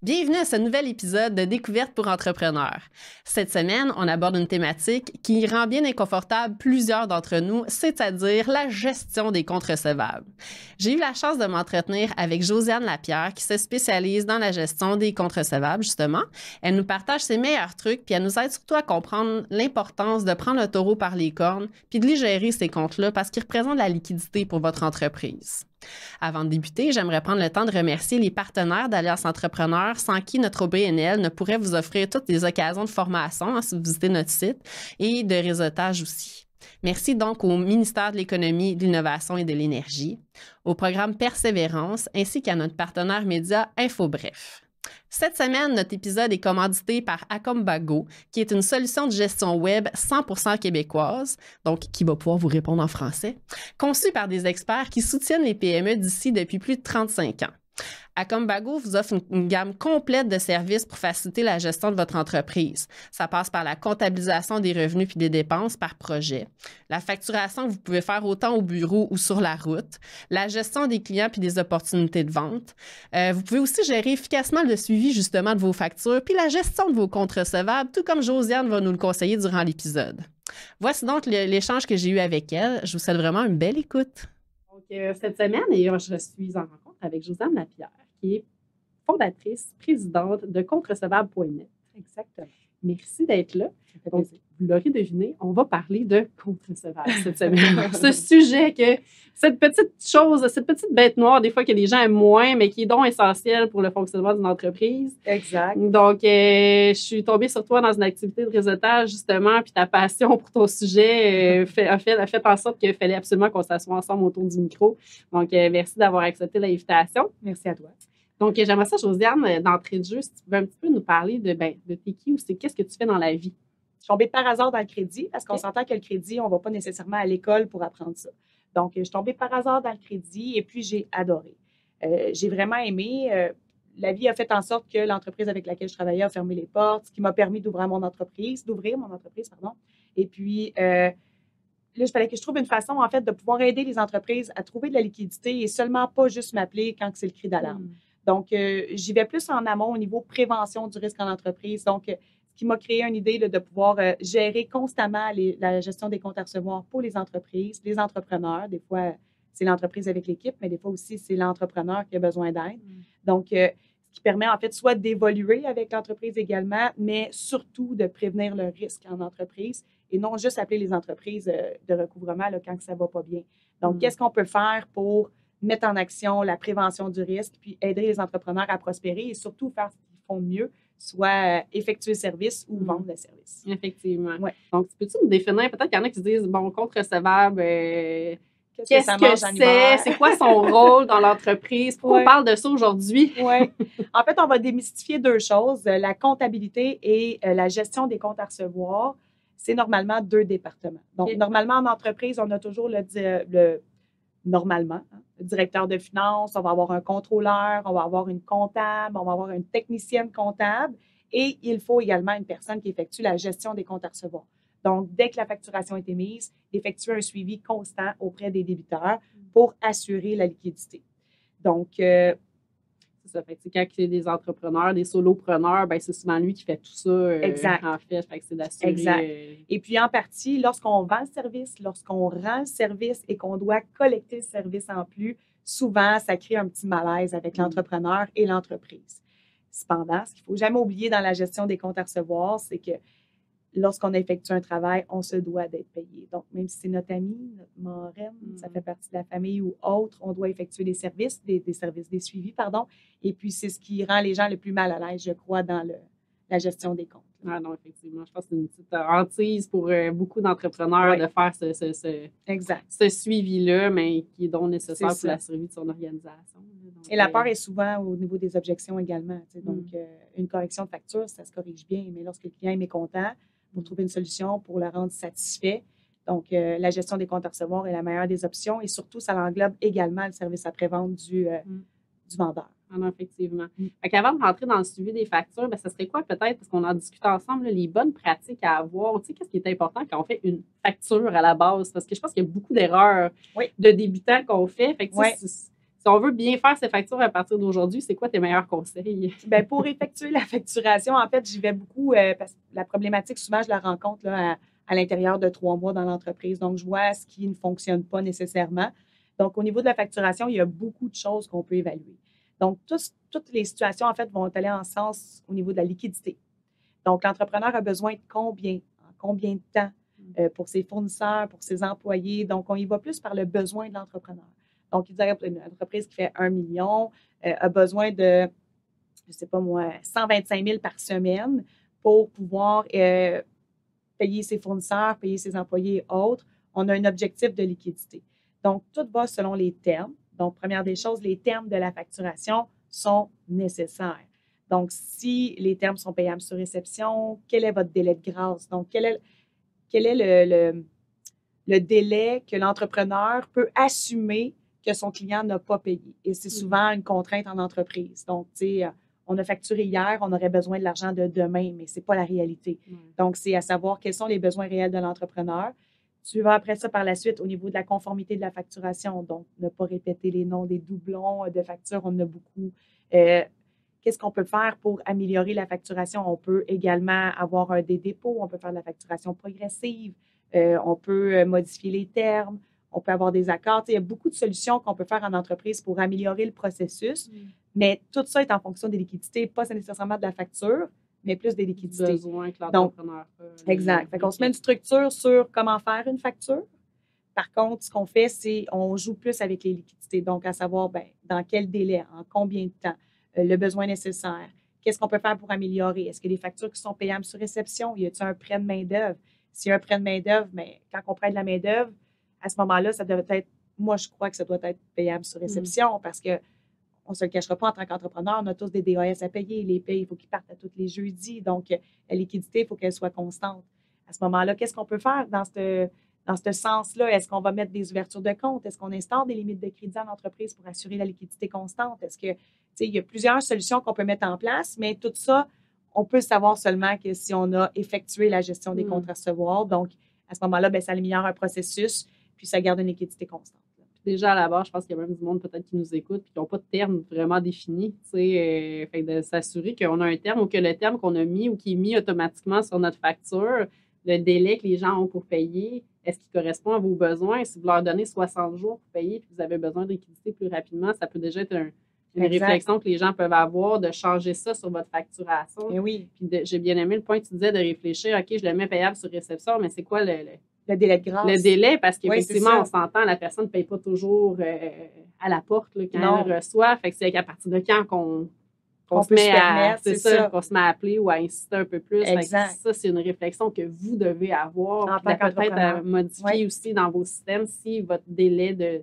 Bienvenue à ce nouvel épisode de Découverte pour entrepreneurs. Cette semaine, on aborde une thématique qui rend bien inconfortable plusieurs d'entre nous, c'est-à-dire la gestion des comptes recevables. J'ai eu la chance de m'entretenir avec Josiane Lapierre qui se spécialise dans la gestion des comptes recevables, justement. Elle nous partage ses meilleurs trucs, puis elle nous aide surtout à comprendre l'importance de prendre le taureau par les cornes, puis de les gérer ces comptes-là parce qu'ils représentent la liquidité pour votre entreprise. Avant de débuter, j'aimerais prendre le temps de remercier les partenaires d'Alliance Entrepreneur sans qui notre OBNL ne pourrait vous offrir toutes les occasions de formation si vous visitez notre site et de réseautage aussi. Merci donc au ministère de l'Économie, de l'Innovation et de l'Énergie, au programme Persévérance ainsi qu'à notre partenaire média InfoBref. Cette semaine, notre épisode est commandité par Acombago, qui est une solution de gestion web 100% québécoise, donc qui va pouvoir vous répondre en français, conçue par des experts qui soutiennent les PME d'ici depuis plus de 35 ans. Acombago vous offre une gamme complète de services pour faciliter la gestion de votre entreprise. Ça passe par la comptabilisation des revenus puis des dépenses par projet, la facturation que vous pouvez faire autant au bureau ou sur la route, la gestion des clients puis des opportunités de vente. Vous pouvez aussi gérer efficacement le suivi justement de vos factures puis la gestion de vos comptes recevables, tout comme Josiane va nous le conseiller durant l'épisode. Voici donc l'échange que j'ai eu avec elle. Je vous souhaite vraiment une belle écoute. Donc, cette semaine, je suis en rencontre avec Josiane Lapierre, qui est fondatrice, présidente de compterecevable.net. Exactement. Merci d'être là. Donc, vous l'aurez deviné, on va parler de compte recevable cette semaine. Ce sujet que, cette petite chose, cette petite bête noire, des fois que les gens aiment moins, mais qui est donc essentielle pour le fonctionnement d'une entreprise. Exact. Donc, je suis tombée sur toi dans une activité de réseautage, justement, puis ta passion pour ton sujet a fait en sorte qu'il fallait absolument qu'on s'assoie ensemble autour du micro. Donc, merci d'avoir accepté l'invitation. Merci à toi. Donc, j'aimerais ça, Josiane, d'entrée de jeu, si tu pouvais un petit peu nous parler de t'es qui ou qu'est-ce que tu fais dans la vie? Je suis tombée par hasard dans le crédit parce qu'on s'entend que le crédit, on ne va pas nécessairement à l'école pour apprendre ça. Donc, je suis tombée par hasard dans le crédit et puis j'ai adoré. J'ai vraiment aimé. La vie a fait en sorte que l'entreprise avec laquelle je travaillais a fermé les portes, ce qui m'a permis d'ouvrir mon entreprise. Et puis, là, il fallait que je trouve une façon, en fait, de pouvoir aider les entreprises à trouver de la liquidité et seulement pas juste m'appeler quand c'est le cri d'alarme. Donc, j'y vais plus en amont au niveau prévention du risque en entreprise. Donc, ce qui m'a créé une idée là, de pouvoir gérer constamment la gestion des comptes à recevoir pour les entreprises, les entrepreneurs. Des fois, c'est l'entreprise avec l'équipe, mais des fois aussi, c'est l'entrepreneur qui a besoin d'aide. Donc, ce qui permet en fait soit d'évoluer avec l'entreprise également, mais surtout de prévenir le risque en entreprise et non juste appeler les entreprises de recouvrement là, quand ça ne va pas bien. Donc, qu'est-ce qu'on peut faire pour mettre en action la prévention du risque, puis aider les entrepreneurs à prospérer et surtout faire ce qu'ils font de mieux, soit effectuer le service ou vendre le service. Effectivement. Ouais. Donc, peux-tu nous définir, peut-être qu'il y en a qui se disent, bon, compte recevable, qu'est-ce que c'est? C'est quoi son rôle dans l'entreprise? Pourquoi on parle de ça aujourd'hui? Oui. En fait, on va démystifier deux choses. La comptabilité et la gestion des comptes à recevoir, c'est normalement deux départements. Donc, normalement, en entreprise, on a toujours le directeur de finances, on va avoir un contrôleur, on va avoir une comptable, on va avoir une technicienne comptable et il faut également une personne qui effectue la gestion des comptes à recevoir. Donc, dès que la facturation est émise, d'effectuer un suivi constant auprès des débiteurs pour assurer la liquidité. Donc, c'est ça. Fait que, quand c'est des entrepreneurs, des solopreneurs, ben c'est souvent lui qui fait tout ça. Exact. En fait, que c'est d'assurer. Exact. Et puis, en partie, lorsqu'on vend le service, lorsqu'on rend le service et qu'on doit collecter le service en plus, souvent, ça crée un petit malaise avec l'entrepreneur et l'entreprise. Cependant, ce qu'il ne faut jamais oublier dans la gestion des comptes à recevoir, c'est que lorsqu'on effectue un travail, on se doit d'être payé. Donc, même si c'est notre ami, notre marraine, ça fait partie de la famille ou autre, on doit effectuer des services, des suivis, pardon. Et puis, c'est ce qui rend les gens le plus mal à l'aise, je crois, dans la gestion des comptes. Ah non, effectivement. Je pense que c'est une petite hantise pour beaucoup d'entrepreneurs de faire ce suivi-là, mais qui est donc nécessaire pour la survie de son organisation. Donc, et la peur est souvent au niveau des objections également. Donc, une correction de facture, ça se corrige bien, mais lorsque le client est mécontent, pour trouver une solution pour le rendre satisfait. Donc, la gestion des comptes à recevoir est la meilleure des options et surtout, ça englobe également le service après-vente du vendeur. Ah non, effectivement. Avant de rentrer dans le suivi des factures, ça serait quoi peut-être, parce qu'on en discute ensemble, là, les bonnes pratiques à avoir? Tu sais, qu'est-ce qui est important quand on fait une facture à la base? Parce que je pense qu'il y a beaucoup d'erreurs de débutants qu'on fait. Fait que, on veut bien faire ses factures à partir d'aujourd'hui, c'est quoi tes meilleurs conseils? Bien, pour effectuer la facturation, en fait, j'y vais beaucoup parce que la problématique, souvent, je la rencontre là, à l'intérieur de 3 mois dans l'entreprise. Donc, je vois ce qui ne fonctionne pas nécessairement. Donc, au niveau de la facturation, il y a beaucoup de choses qu'on peut évaluer. Donc, toutes les situations, en fait, vont aller en sens au niveau de la liquidité. Donc, l'entrepreneur a besoin de combien de temps pour ses fournisseurs, pour ses employés. Donc, on y va plus par le besoin de l'entrepreneur. Donc, il dirait une entreprise qui fait 1 million a besoin de, je ne sais pas moi, 125 000 par semaine pour pouvoir payer ses fournisseurs, payer ses employés et autres. On a un objectif de liquidité. Donc, tout va selon les termes. Donc, première des choses, les termes de la facturation sont nécessaires. Donc, si les termes sont payables sur réception, quel est votre délai de grâce? Donc, quel est le délai que l'entrepreneur peut assumer que son client n'a pas payé? Et c'est souvent une contrainte en entreprise. Donc, tu sais, on a facturé hier, on aurait besoin de l'argent de demain, mais ce n'est pas la réalité. Donc, c'est à savoir quels sont les besoins réels de l'entrepreneur. Tu vas après ça par la suite au niveau de la conformité de la facturation. Donc, ne pas répéter les noms des doublons de factures, on en a beaucoup. Qu'est-ce qu'on peut faire pour améliorer la facturation? On peut également avoir des dépôts, on peut faire de la facturation progressive, on peut modifier les termes, on peut avoir des accords. Tu sais, il y a beaucoup de solutions qu'on peut faire en entreprise pour améliorer le processus, mais tout ça est en fonction des liquidités, pas nécessairement de la facture, mais plus des liquidités. Besoin que l'entrepreneur a. Exact. Fait qu'on se met une structure sur comment faire une facture. Par contre, ce qu'on fait, c'est on joue plus avec les liquidités. Donc, à savoir, ben, dans quel délai, en combien de temps, le besoin nécessaire, qu'est-ce qu'on peut faire pour améliorer? Est-ce que les factures qui sont payables sur réception, y a-t-il un prêt de main-d'œuvre? S'il y a un prêt de main-d'œuvre, mais quand on prête de la main-d'œuvre, à ce moment-là, ça doit être, moi, je crois que ça doit être payable sur réception parce que on ne se le cachera pas en tant qu'entrepreneur, on a tous des DAS à payer. Les payes, il faut qu'ils partent à tous les jeudis. Donc, la liquidité, il faut qu'elle soit constante. À ce moment-là, qu'est-ce qu'on peut faire dans ce sens-là? Est-ce qu'on va mettre des ouvertures de compte? Est-ce qu'on instaure des limites de crédit en entreprise pour assurer la liquidité constante? Est-ce que, tu sais, il y a plusieurs solutions qu'on peut mettre en place, mais tout ça, on peut savoir seulement que si on a effectué la gestion des comptes à recevoir. Donc, à ce moment-là, bien, ça améliore un processus, puis ça garde une liquidité constante. Déjà, à la base, je pense qu'il y a même du monde peut-être qui nous écoute et qui n'ont pas de terme vraiment défini. Fait de s'assurer qu'on a un terme ou que le terme qu'on a mis ou qui est mis automatiquement sur notre facture, le délai que les gens ont pour payer, est-ce qu'il correspond à vos besoins? Si vous leur donnez 60 jours pour payer et que vous avez besoin de liquidité plus rapidement, ça peut déjà être une réflexion que les gens peuvent avoir de changer ça sur votre facturation. Et oui. Puis j'ai bien aimé le point que tu disais de réfléchir, OK, je le mets payable sur réception, mais c'est quoi le délai de grâce? Le délai, parce qu'effectivement, on s'entend, la personne ne paye pas toujours à la porte là, quand elle reçoit. Fait que c'est à partir de quand qu'on se met à, c'est ça, qu'on se met à appeler ou à insister un peu plus. Exact. Ça, c'est une réflexion que vous devez avoir. En tant peut-être à modifier aussi dans vos systèmes si votre délai de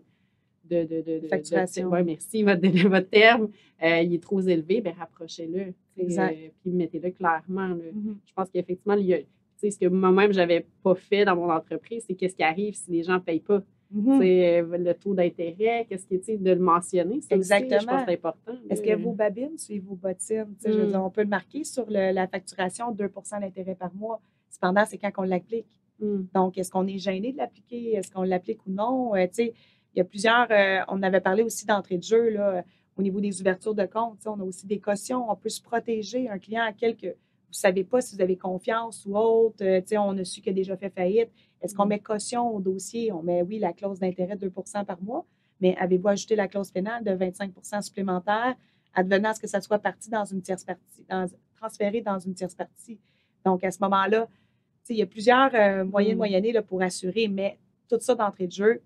facturation. Merci. Votre terme, il est trop élevé, bien, rapprochez-le. Exact. Puis mettez-le clairement. Là. Je pense qu'effectivement, il y a, ce que moi-même, je n'avais pas fait dans mon entreprise, c'est qu'est-ce qui arrive si les gens ne payent pas. Le taux d'intérêt, qu'est-ce qui est de le mentionner. Ça exactement. Aussi, je pense que c'est important. Est-ce que vos babines suivent vos bottines? Je veux dire, on peut le marquer sur la facturation, 2 d'intérêt par mois. Cependant, c'est quand on l'applique. Donc, est-ce qu'on est gêné de l'appliquer? Est-ce qu'on l'applique ou non? Il y a plusieurs... on avait parlé aussi d'entrée de jeu là, au niveau des ouvertures de compte. On a aussi des cautions. On peut se protéger. Un client à quelques... Vous ne savez pas si vous avez confiance ou autre. On a su qu'il a déjà fait faillite. Est-ce qu'on met caution au dossier? On met, oui, la clause d'intérêt de 2 par mois, mais avez-vous ajouté la clause pénale de 25 supplémentaire, advenant à ce que ça soit parti dans une tierce partie, transféré dans une tierce partie? Donc, à ce moment-là, il y a plusieurs moyens de moyenner là, pour assurer, mais tout ça d'entrée de jeu,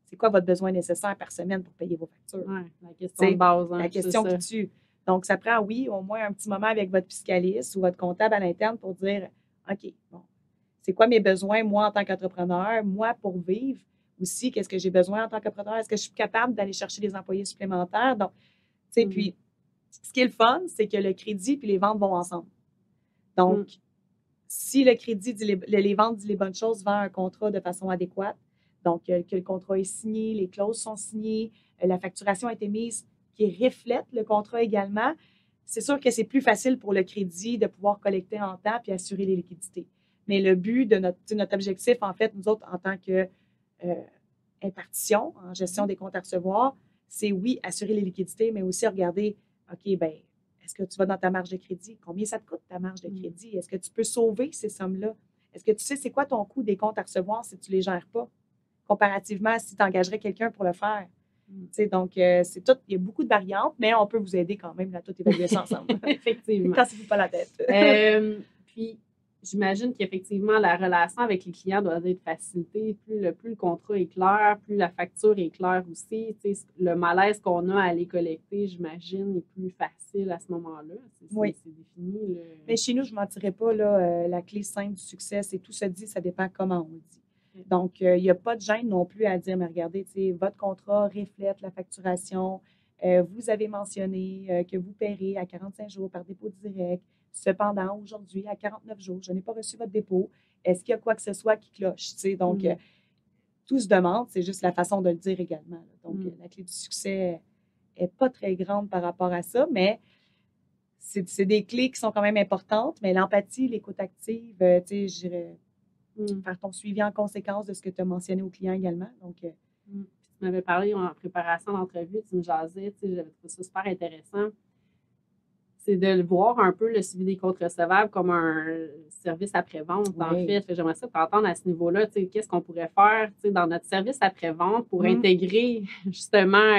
c'est quoi votre besoin nécessaire par semaine pour payer vos factures? Ouais, la question de base. La question qui tue. Donc, ça prend, oui, au moins un petit moment avec votre fiscaliste ou votre comptable à l'interne pour dire, OK, bon, c'est quoi mes besoins, moi, en tant qu'entrepreneur, moi, pour vivre aussi, qu'est-ce que j'ai besoin en tant qu'entrepreneur? Est-ce que je suis capable d'aller chercher des employés supplémentaires? Donc, tu sais, puis, ce qui est le fun, c'est que le crédit puis les ventes vont ensemble. Donc, si le crédit dit les ventes dit les bonnes choses, vend un contrat de façon adéquate, donc que le contrat est signé, les clauses sont signées, la facturation a été mise qui reflète le contrat également, c'est sûr que c'est plus facile pour le crédit de pouvoir collecter en temps puis assurer les liquidités. Mais le but de notre objectif, en fait, nous autres, en tant que impartition, en gestion des comptes à recevoir, c'est oui, assurer les liquidités, mais aussi regarder, OK, ben est-ce que tu vas dans ta marge de crédit? Combien ça te coûte ta marge de crédit? Est-ce que tu peux sauver ces sommes-là? Est-ce que tu sais c'est quoi ton coût des comptes à recevoir si tu ne les gères pas? Comparativement à si tu engagerais quelqu'un pour le faire. Donc, c'est tout, il y a beaucoup de variantes, mais on peut vous aider quand même à tout évaluer ça ensemble. Effectivement. Cassez-vous pas la tête. Puis, j'imagine qu'effectivement, la relation avec les clients doit être facilitée. Plus le contrat est clair, plus la facture est claire aussi. Le malaise qu'on a à aller collecter, j'imagine, est plus facile à ce moment-là. Oui. C'est défini. Mais chez nous, je ne mentirais pas, là, la clé simple du succès, c'est tout se dit, ça dépend comment on le dit. Donc, il n'y a pas de gêne non plus à dire, mais regardez, votre contrat reflète la facturation. Vous avez mentionné que vous paierez à 45 jours par dépôt direct. Cependant, aujourd'hui, à 49 jours, je n'ai pas reçu votre dépôt. Est-ce qu'il y a quoi que ce soit qui cloche? Donc, tout se demande, c'est juste la façon de le dire également. Donc, la clé du succès n'est pas très grande par rapport à ça, mais c'est des clés qui sont quand même importantes. Mais l'empathie, l'écoute active, je dirais faire ton suivi en conséquence de ce que tu as mentionné au client également. Donc, tu m'avais parlé en préparation d'entrevue, tu me jasais, j'avais trouvé ça super intéressant. C'est de le voir un peu le suivi des comptes recevables comme un service après-vente, en fait. J'aimerais ça t'entendre à ce niveau-là, qu'est-ce qu'on pourrait faire dans notre service après-vente pour intégrer justement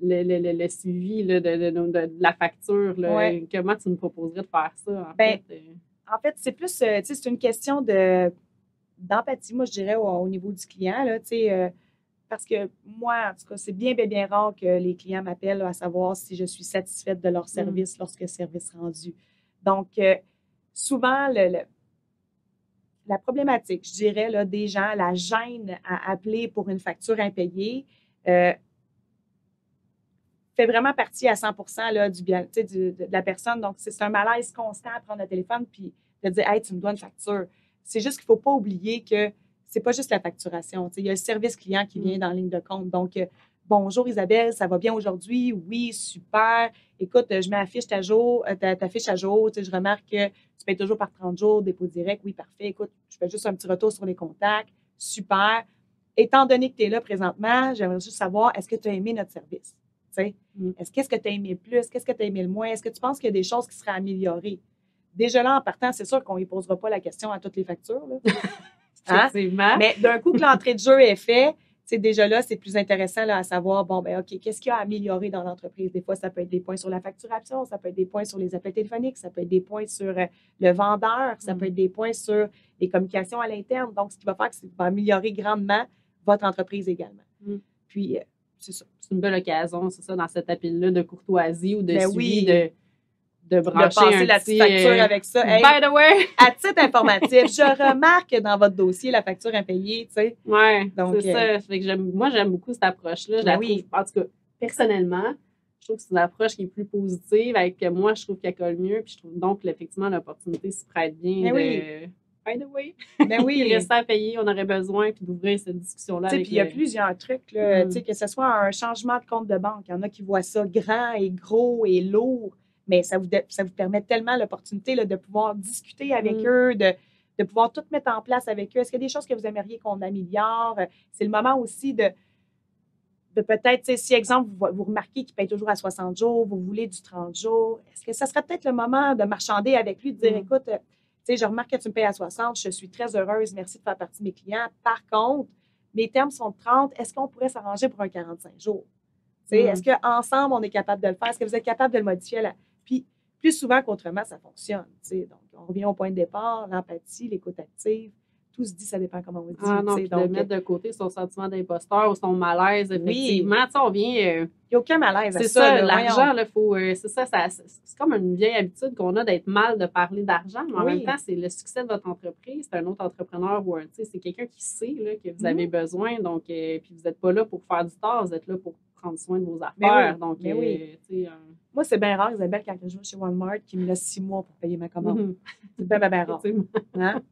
le suivi là, de la facture. Là. Comment tu nous proposerais de faire ça, en fait, c'est plus, c'est une question d'empathie, moi, je dirais, au niveau du client, là, parce que moi, en tout cas, c'est bien rare que les clients m'appellent à savoir si je suis satisfaite de leur service lorsque service rendu. Donc, souvent, la problématique, je dirais, là, des gens, la gêne à appeler pour une facture impayée, fait vraiment partie à 100% là, de la personne. Donc, c'est un malaise constant à prendre le téléphone puis de dire « Hey, tu me dois une facture ». C'est juste qu'il ne faut pas oublier que c'est pas juste la facturation. Il y a le service client qui vient dans la ligne de compte. Donc, bonjour Isabelle, ça va bien aujourd'hui? Oui, super. Écoute, je mets ta fiche à jour. Je remarque que tu payes toujours par 30 jours, dépôt direct. Oui, parfait. Écoute, je fais juste un petit retour sur les contacts. Super. Étant donné que tu es là présentement, j'aimerais juste savoir, est-ce que tu as aimé notre service? Qu'est-ce que tu as aimé le plus? Qu'est-ce que tu as aimé le moins? Est-ce que tu penses qu'il y a des choses qui seraient améliorées? Déjà là, en partant, c'est sûr qu'on ne lui posera pas la question à toutes les factures. Là. Effectivement. Mais d'un coup que l'entrée de jeu est faite, déjà là, c'est plus intéressant là, à savoir, bon, ben OK, qu'est-ce qu'il y a à améliorer dans l'entreprise? Des fois, ça peut être des points sur la facturation, ça peut être des points sur les appels téléphoniques, ça peut être des points sur le vendeur, ça peut être des points sur les communications à l'interne. Donc, ce qui va faire que ça va améliorer grandement votre entreprise également. Puis, c'est ça. C'est une belle occasion, c'est ça, dans cet appel-là de courtoisie ou de suivi de brancher passer la petite facture avec ça. Hey, by the way! À titre informatif, je remarque dans votre dossier la facture impayée, tu sais. Oui, c'est ça. Fait que moi, j'aime beaucoup cette approche-là. Je la trouve, en tout cas, personnellement, je trouve que c'est une approche qui est plus positive, avec que moi, je trouve qu'elle colle mieux. Puis je trouve donc, effectivement, l'opportunité s'y prête bien by the way. Il restait à payer, on aurait besoin puis d'ouvrir cette discussion-là. Puis il y a plusieurs trucs, là, que ce soit un changement de compte de banque. Il y en a qui voient ça grand et gros et lourd, mais ça vous permet tellement l'opportunité là, de pouvoir discuter avec eux, de pouvoir tout mettre en place avec eux. Est-ce qu'il y a des choses que vous aimeriez qu'on améliore? C'est le moment aussi de peut-être, si exemple, vous remarquez qu'il paye toujours à 60 jours, vous voulez du 30 jours, est-ce que ça serait peut-être le moment de marchander avec lui, de dire, écoute, je remarque que tu me payes à 60, je suis très heureuse, merci de faire partie de mes clients. Par contre, mes termes sont de 30, est-ce qu'on pourrait s'arranger pour un 45 jours? Est-ce qu'ensemble, on est capable de le faire? Est-ce que vous êtes capable de le modifier? Puis, plus souvent qu'autrement, ça fonctionne. Donc, on revient au point de départ, l'empathie, l'écoute active. Tout se dit, ça dépend comment on dit. Non, puis de mettre de côté son sentiment d'imposteur ou son malaise, effectivement. On vient... Il n'y a aucun malaise c'est ça, l'argent, c'est ça, c'est comme une vieille habitude qu'on a d'être mal de parler d'argent, mais en même temps, c'est le succès de votre entreprise, c'est un autre entrepreneur ou c'est quelqu'un qui sait là, que vous avez besoin, donc, puis vous n'êtes pas là pour faire du tort, vous êtes là pour prendre soin de vos affaires. Donc, moi, c'est bien rare, Isabelle, quand je vais chez Walmart, qui me laisse 6 mois pour payer ma commande. C'est bien rare. Hein?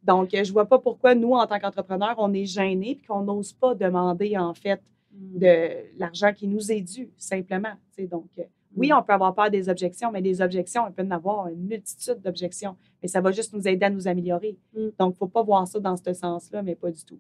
Donc, je ne vois pas pourquoi nous, en tant qu'entrepreneurs, on est gênés et qu'on n'ose pas demander, en fait, de l'argent qui nous est dû, simplement. Donc, oui, on peut avoir peur des objections, mais des objections, on peut en avoir une multitude d'objections. Mais ça va juste nous aider à nous améliorer. Donc, il ne faut pas voir ça dans ce sens-là, mais pas du tout.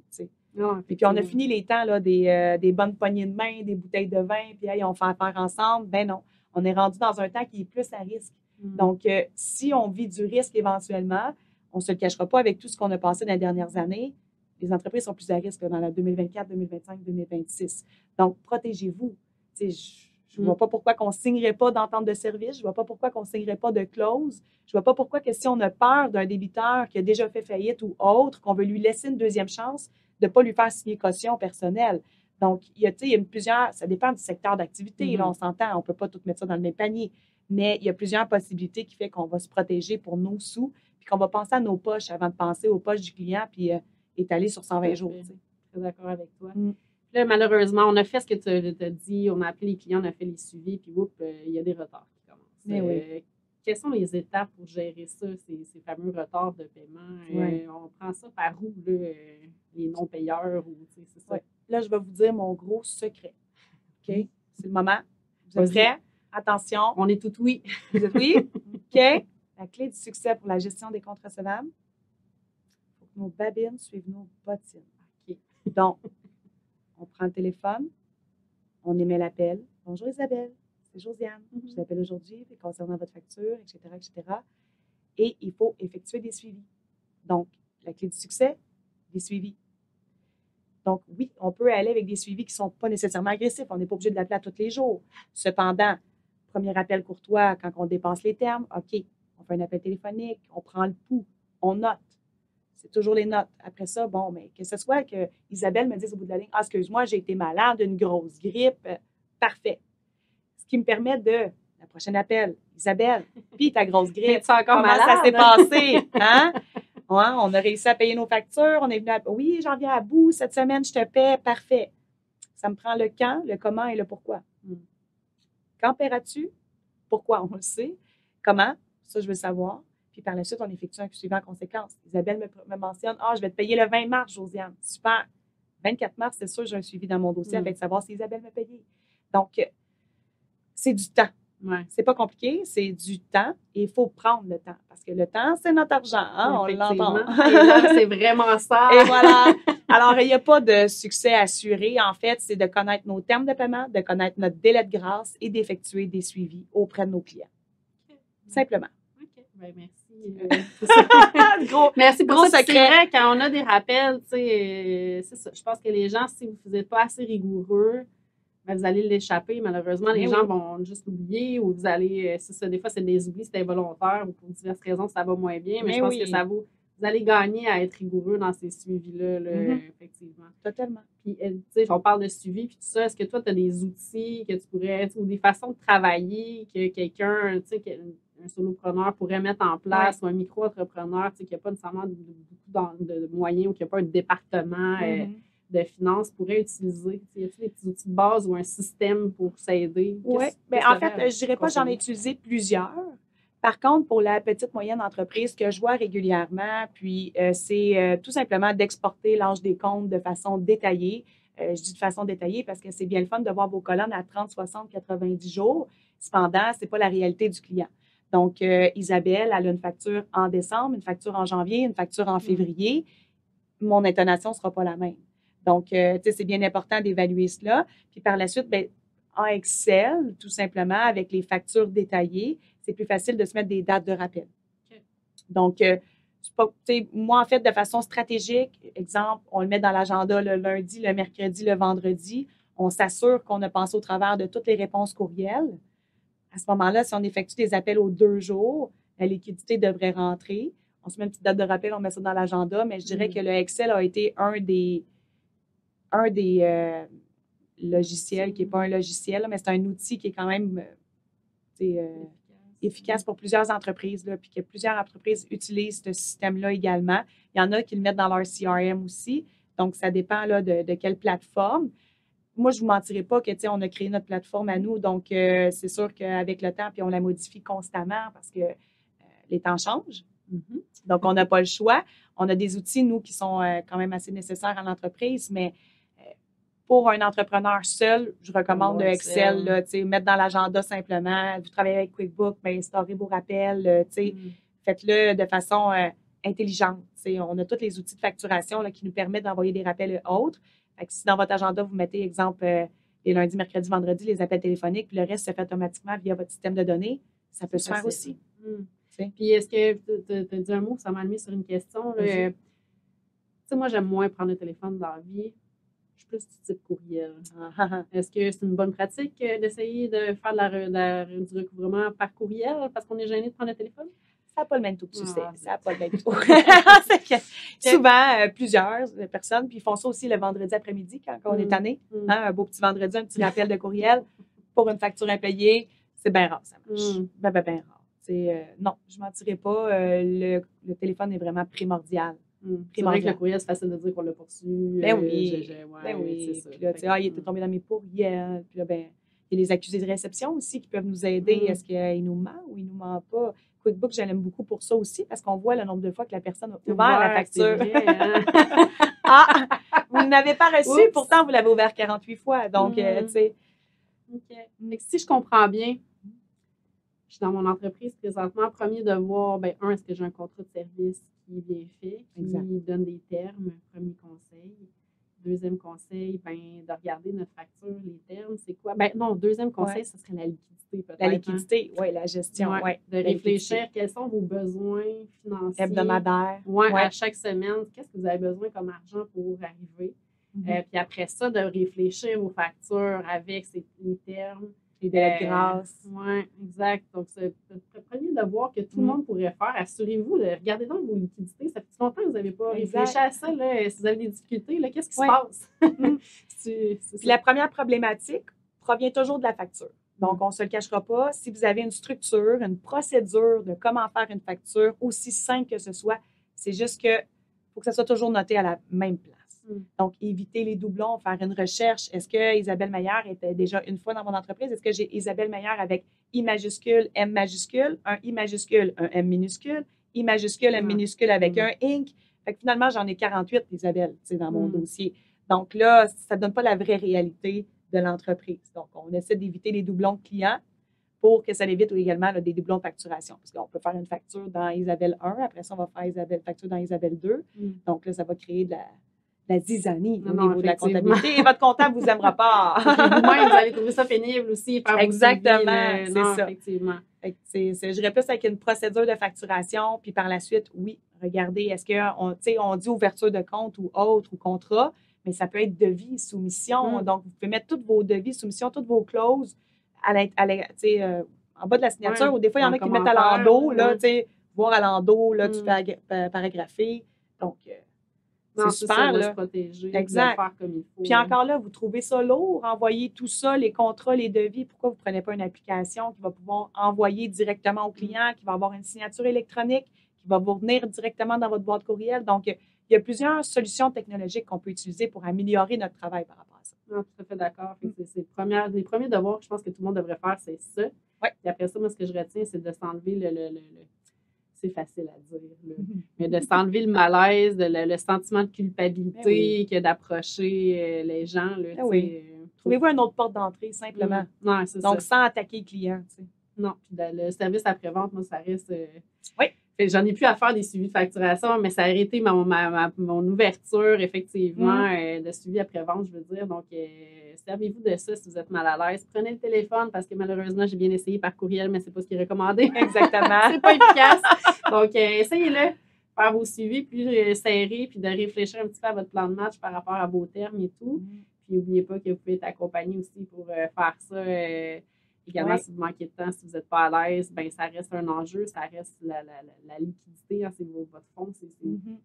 Non, Et puis, on a fini les temps là, des bonnes poignées de main, des bouteilles de vin, puis hey, on fait affaire ensemble. Ben non, on est rendu dans un temps qui est plus à risque. Donc, si on vit du risque éventuellement, on ne se le cachera pas avec tout ce qu'on a passé dans les dernières années, les entreprises sont plus à risque là, dans la 2024, 2025, 2026. Donc, protégez-vous. Je ne vois pas pourquoi on ne signerait pas d'entente de service. Je ne vois pas pourquoi on ne signerait pas de clause. Je ne vois pas pourquoi que si on a peur d'un débiteur qui a déjà fait faillite ou autre, qu'on veut lui laisser une deuxième chance, de ne pas lui faire signer caution personnelle. Donc, il y a plusieurs, ça dépend du secteur d'activité. Là, on s'entend, on ne peut pas tout mettre ça dans le même panier. Mais il y a plusieurs possibilités qui font qu'on va se protéger pour nos sous, puis qu'on va penser à nos poches avant de penser aux poches du client, puis étaler sur 120 jours. Je suis très d'accord avec toi. Là, malheureusement, on a fait ce que tu as dit, on a appelé les clients, on a fait les suivis, puis il y a des retards qui commencent. Mais oui. Quelles sont les étapes pour gérer ça, ces fameux retards de paiement? On prend ça par où, là, les non-payeurs? C'est ça? Là, je vais vous dire mon gros secret. OK? C'est le moment. Vous êtes prêts? Attention. On est tout oui. Vous êtes oui? OK? La clé du succès pour la gestion des comptes recevables, il faut que nos babines suivent nos bottines. OK. Donc, on prend le téléphone, on émet l'appel. Bonjour Isabelle, c'est Josiane. Je vous appelle aujourd'hui concernant votre facture, etc., etc. Et il faut effectuer des suivis. Donc, la clé du succès, des suivis. Donc, oui, on peut aller avec des suivis qui ne sont pas nécessairement agressifs. On n'est pas obligé de l'appeler à tous les jours. Cependant, premier appel courtois, quand on dépasse les termes, OK, on fait un appel téléphonique, on prend le pouls, on note. C'est toujours les notes. Après ça, bon, mais que ce soit que Isabelle me dise au bout de la ligne, ah, excuse-moi, j'ai été malade, une grosse grippe, parfait. Ce qui me permet de, la prochaine appel, Isabelle, puis ta grosse grippe, comment malade? Ça s'est passé? Hein? Ouais, on a réussi à payer nos factures, on est venu oui, j'en viens à bout, cette semaine, je te paie, parfait. Ça me prend le quand, le comment et le pourquoi. Quand paieras-tu? Pourquoi? On le sait. Comment? Ça, je veux savoir. Puis par la suite, on effectue un suivi en conséquence. Isabelle me mentionne, ah, je vais te payer le 20 mars, Josiane. Super. 24 mars, c'est sûr, j'ai un suivi dans mon dossier afin de savoir si Isabelle m'a payé. Donc, c'est du temps. Ouais. C'est pas compliqué, c'est du temps et il faut prendre le temps. Parce que le temps, c'est notre argent, hein? On l'entend. Et là, c'est vraiment ça. Et voilà. Alors, il n'y a pas de succès assuré. En fait, c'est de connaître nos termes de paiement, de connaître notre délai de grâce et d'effectuer des suivis auprès de nos clients. Simplement. OK. Bien, merci. Merci pour ça. C'est vrai, quand on a des rappels, c'est ça. Je pense que les gens, si vous n'êtes pas assez rigoureux, ben, vous allez l'échapper. Malheureusement, les gens vont juste l'oublier ou vous allez, c'est ça, des fois, c'est des oublis, c'est involontaire ou pour diverses raisons, ça va moins bien. Mais je pense que ça vous allez gagner à être rigoureux dans ces suivis-là, effectivement. Totalement. Puis, tu sais, on parle de suivi, puis tout ça. Est-ce que toi, tu as des outils que tu pourrais, ou des façons de travailler que quelqu'un, tu sais, un solopreneur pourrait mettre en place ou un micro-entrepreneur, tu sais, qui n'a pas nécessairement beaucoup de moyens ou qui n'a pas un département de finances pourrait utiliser? Y a-t-il des petits outils de base ou un système pour s'aider? Oui, mais en fait, je ne dirais pas que j'en ai utilisé plusieurs. Par contre, pour la petite moyenne entreprise que je vois régulièrement, puis c'est tout simplement d'exporter l'âge des comptes de façon détaillée. Je dis de façon détaillée parce que c'est bien le fun de voir vos colonnes à 30, 60, 90 jours. Cependant, ce n'est pas la réalité du client. Donc, Isabelle, elle a une facture en décembre, une facture en janvier, une facture en février. Mon intonation ne sera pas la même. Donc, tu sais, c'est bien important d'évaluer cela. Puis par la suite, bien, en Excel, tout simplement, avec les factures détaillées, c'est plus facile de se mettre des dates de rappel. Okay. Donc, moi, en fait, de façon stratégique, exemple, on le met dans l'agenda le lundi, le mercredi, le vendredi. On s'assure qu'on a pensé au travers de toutes les réponses courriels. À ce moment-là, si on effectue des appels aux 2 jours, la liquidité devrait rentrer. On se met une petite date de rappel, on met ça dans l'agenda, mais je dirais que le Excel a été un des logiciels, qui n'est pas un logiciel, mais c'est un outil qui est quand même efficace pour plusieurs entreprises, là, puis que plusieurs entreprises utilisent ce système-là également. Il y en a qui le mettent dans leur CRM aussi. Donc, ça dépend là, de quelle plateforme. Moi, je ne vous mentirai pas que, on a créé notre plateforme à nous. Donc, c'est sûr qu'avec le temps, puis on la modifie constamment parce que les temps changent. Donc, on n'a pas le choix. On a des outils, nous, qui sont quand même assez nécessaires à l'entreprise, mais pour un entrepreneur seul, je recommande le Excel, là, mettre dans l'agenda simplement. Vous travaillez avec QuickBooks, bien, instaurez vos rappels, faites-le de façon intelligente. On a tous les outils de facturation là, qui nous permettent d'envoyer des rappels et autres. Fait que si dans votre agenda, vous mettez, exemple, les lundis, mercredis, vendredis, les appels téléphoniques, puis le reste se fait automatiquement via votre système de données, ça peut se faire aussi. Puis est-ce que tu as dit un mot, ça m'a mis sur une question. Tu sais, moi, j'aime moins prendre le téléphone dans la vie. Je suis plus du type courriel. Est-ce que c'est une bonne pratique d'essayer de faire du recouvrement par courriel parce qu'on est gêné de prendre le téléphone? Ça n'a pas le même taux de succès. Ça n'a pas le même taux. Souvent, plusieurs personnes, puis ils font ça aussi le vendredi après-midi quand on est tanné. Un beau petit vendredi, un petit rappel de courriel pour une facture impayée. C'est bien rare, ça marche. Ben rare. Non, je ne mentirais pas. Le téléphone est vraiment primordial. C'est vrai que le courriel, c'est facile de dire qu'on l'a poursu. Ben oui. C'est ça. Puis là, il était tombé dans mes courriels. Puis là, il y a les accusés de réception aussi qui peuvent nous aider. Est-ce qu'il nous ment ou il ne nous ment pas? QuickBooks, je l'aime beaucoup pour ça aussi parce qu'on voit le nombre de fois que la personne a ouvert la facture. Vrai, hein? Vous ne l'avez pas reçu, pourtant vous l'avez ouvert 48 fois. Donc, tu sais. OK. Mais si je comprends bien, je suis dans mon entreprise présentement. Premier devoir, est-ce que j'ai un contrat de service qui est bien fait, qui donne des termes, premier conseil. Deuxième conseil, de regarder notre facture, les termes, c'est quoi? Deuxième conseil, ce serait la liquidité peut-être. La liquidité, oui, la gestion, de réfléchir, quels sont vos besoins financiers. Hebdomadaires. À chaque semaine, qu'est-ce que vous avez besoin comme argent pour arriver? Puis après ça, de réfléchir aux factures avec les termes. Les délais de grâce. Oui, exact. Donc, c'est le premier devoir que tout le monde pourrait faire. Assurez-vous, regardez donc vos liquidités. Ça fait longtemps que vous n'avez pas réfléchi à ça. Là. Si vous avez des difficultés, là, qu'est-ce qui se passe? Puis la première problématique provient toujours de la facture. Donc, on ne se le cachera pas. Si vous avez une structure, une procédure de comment faire une facture, aussi simple que ce soit, c'est juste que faut que ça soit toujours noté à la même place. Donc, éviter les doublons, faire une recherche. Est-ce que Isabelle Meilleur était déjà une fois dans mon entreprise? Est-ce que j'ai Isabelle Meilleur avec I majuscule, M majuscule, un I majuscule, un M minuscule, I majuscule, M minuscule avec un Inc. Fait que finalement, j'en ai 48, Isabelle, dans mon dossier. Donc là, ça ne donne pas la vraie réalité de l'entreprise. Donc, on essaie d'éviter les doublons de clients pour que ça évite également des doublons de facturation. Parce qu'on peut faire une facture dans Isabelle 1, après ça, on va faire facture dans Isabelle 2. Donc là, ça va créer de la zizanie au niveau de la comptabilité. Et votre comptable ne vous aimera pas. Vous-même, vous allez trouver ça pénible aussi. Exactement, c'est ça. Effectivement. Je dirais plus avec une procédure de facturation, puis par la suite, oui, regardez, est-ce qu'on dit ouverture de compte ou autre ou contrat, mais ça peut être devis, soumission. Donc, vous pouvez mettre tous vos devis, soumissions, toutes vos clauses en bas de la signature, ou des fois, il y en a qui mettent à l'endos, voir à l'endos, là, tu fais paragrapher. Donc, c'est super, de là. se protéger, exact. De faire comme il faut. Puis encore là, vous trouvez ça lourd, envoyer tout ça, les contrats, les devis, pourquoi vous ne prenez pas une application qui va pouvoir envoyer directement au client, qui va avoir une signature électronique, qui va vous venir directement dans votre boîte courriel. Donc, il y a plusieurs solutions technologiques qu'on peut utiliser pour améliorer notre travail par rapport à ça. Non, tout à fait d'accord. C'est les premiers devoirs que je pense que tout le monde devrait faire, c'est ça. Puis après ça, moi, ce que je retiens, c'est de s'enlever le c'est facile à dire, mais de s'enlever le malaise, le sentiment de culpabilité que d'approcher les gens. Là, trouvez-vous une autre porte d'entrée, simplement. Non, c'est donc, sans attaquer le client. Non, puis le service après-vente, moi, ça reste... J'en ai plus à faire des suivis de facturation, mais ça a été mon ouverture, effectivement, de suivi après-vente, je veux dire. Donc, servez-vous de ça si vous êtes mal à l'aise. Prenez le téléphone parce que malheureusement, j'ai bien essayé par courriel, mais c'est pas ce qui est recommandé. Exactement. C'est pas efficace. Donc, essayez-le. Faire vos suivis plus serrés, puis de réfléchir un petit peu à votre plan de match par rapport à vos termes et tout. Puis, n'oubliez pas que vous pouvez être accompagné aussi pour faire ça. Également, si vous manquez de temps, si vous n'êtes pas à l'aise, ça reste un enjeu, ça reste la liquidité, c'est votre fonds.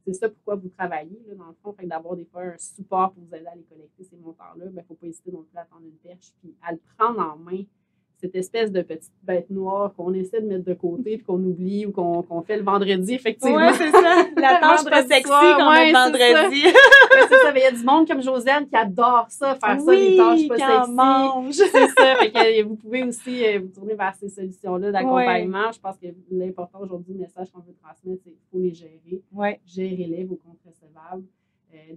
C'est ça pourquoi vous travaillez, là, dans le fond. Fait que d'avoir des fois un support pour vous aider à les collecter, ces montants-là, il ne faut pas hésiter non plus à prendre une perche puis à le prendre en main. Cette espèce de petite bête noire qu'on essaie de mettre de côté puis qu'on oublie ou qu'on fait le vendredi, effectivement. Oui, c'est ça. La tâche pas sexy qu'on met le vendredi. C'est ça. Il y a du monde comme Josiane qui adore ça, faire ça, des tâches pas sexy. Mange. C'est ça. Fait que vous pouvez aussi vous tourner vers ces solutions-là d'accompagnement. Je pense que l'important aujourd'hui, le message qu'on veut transmettre, c'est qu'il faut les gérer. Gérez-les, vos comptes recevables.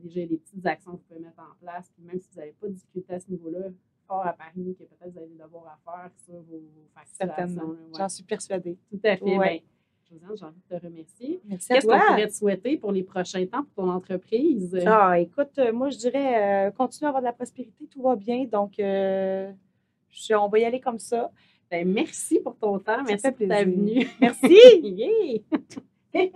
Déjà, il y a des petites actions que vous pouvez mettre en place. Puis même si vous n'avez pas de difficulté à ce niveau-là, fort à Paris, que peut-être vous avez des devoirs à faire sur vos facturations. Certainement. J'en suis persuadée. Tout à fait. Josiane, j'ai envie de te remercier. Merci à Qu'est-ce qu'on toi. pourrait te souhaiter pour les prochains temps pour ton entreprise? Écoute, moi, je dirais, continue à avoir de la prospérité, tout va bien. Donc, on va y aller comme ça. Ben, merci pour ton temps. Ça Merci fait pour ta plaisir. venue. Merci! Yeah!